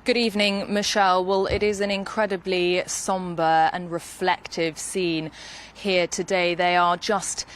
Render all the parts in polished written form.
Good evening, Michelle. Well, it is an incredibly sombre and reflective scene here today. They are just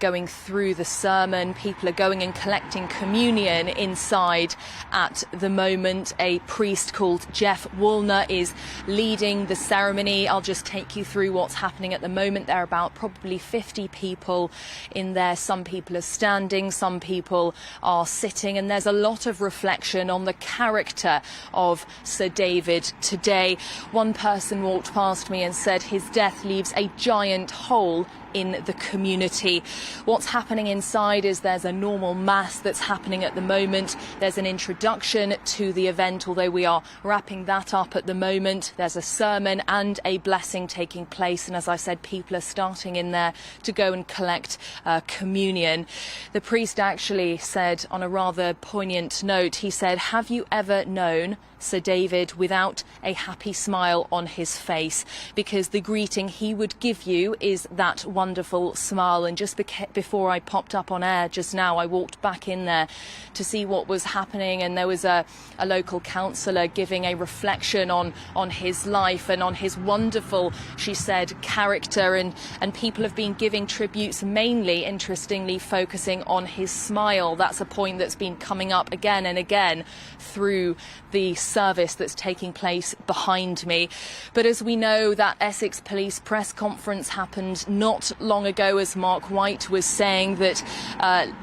going through the sermon. People are going and collecting communion inside at the moment. A priest called Jeff Woolner is leading the ceremony. I'll just take you through what's happening at the moment. There are about probably 50 people in there. Some people are standing, some people are sitting, and there's a lot of reflection on the character of Sir David today. One person walked past me and said his death leaves a giant hole in the community. What's happening inside is there's a normal mass that's happening at the moment. There's an introduction to the event, although we are wrapping that up at the moment. There's a sermon and a blessing taking place, and as I said, people are starting in there to go and collect communion. The priest actually said, on a rather poignant note, he said, "Have you ever known Sir David without a happy smile on his face? Because the greeting he would give you is that wonderful smile." And just before I popped up on air just now, I walked back in there to see what was happening, and there was a local councillor giving a reflection on his life and on his wonderful, she said, character, and people have been giving tributes, mainly, interestingly, focusing on his smile. That's a point that's been coming up again and again through the service that's taking place behind me. But as we know, that Essex Police press conference happened not long ago, as Mark White was saying that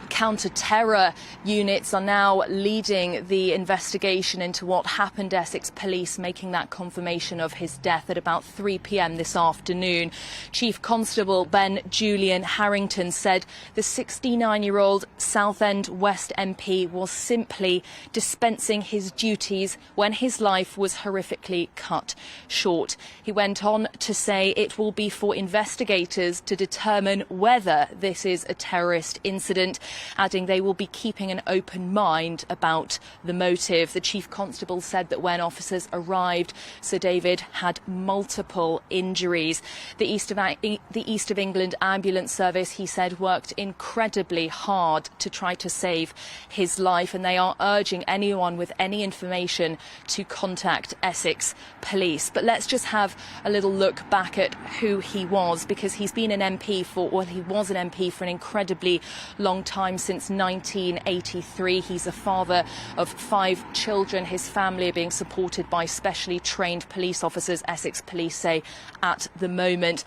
counter-terror units are now leading the investigation into what happened. Essex Police making that confirmation of his death at about 3 p.m. this afternoon. Chief Constable Ben Julian Harrington said the 69-year-old Southend West MP was simply dispensing his duties when his life was horrifically cut short. He went on to say it will be for investigators to determine whether this is a terrorist incident, adding they will be keeping an open mind about the motive. The Chief Constable said that when officers arrived, Sir David had multiple injuries. The East of England Ambulance Service, he said, worked incredibly hard to try to save his life, and they are urging anyone with any information to contact Essex Police. But let's just have a little look back at who he was, because he's been an MP he was an MP for an incredibly long time, since 1983. He's a father of 5 children. His family are being supported by specially trained police officers, Essex Police say, at the moment.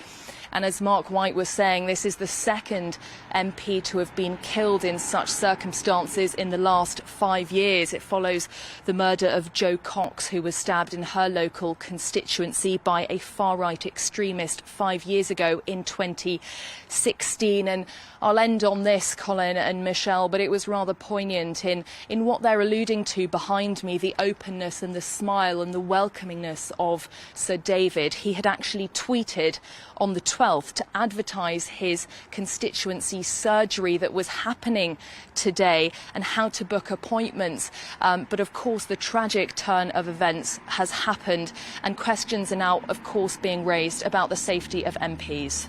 And as Mark White was saying, this is the second MP to have been killed in such circumstances in the last 5 years. It follows the murder of Jo Cox, who was stabbed in her local constituency by a far-right extremist 5 years ago in 2016. And I'll end on this, Colin and Michelle, but it was rather poignant in what they're alluding to behind me, the openness and the smile and the welcomingness of Sir David. He had actually tweeted on the 12th to advertise his constituency surgery that was happening today and how to book appointments. But of course, the tragic turn of events has happened, and questions are now, of course, being raised about the safety of MPs.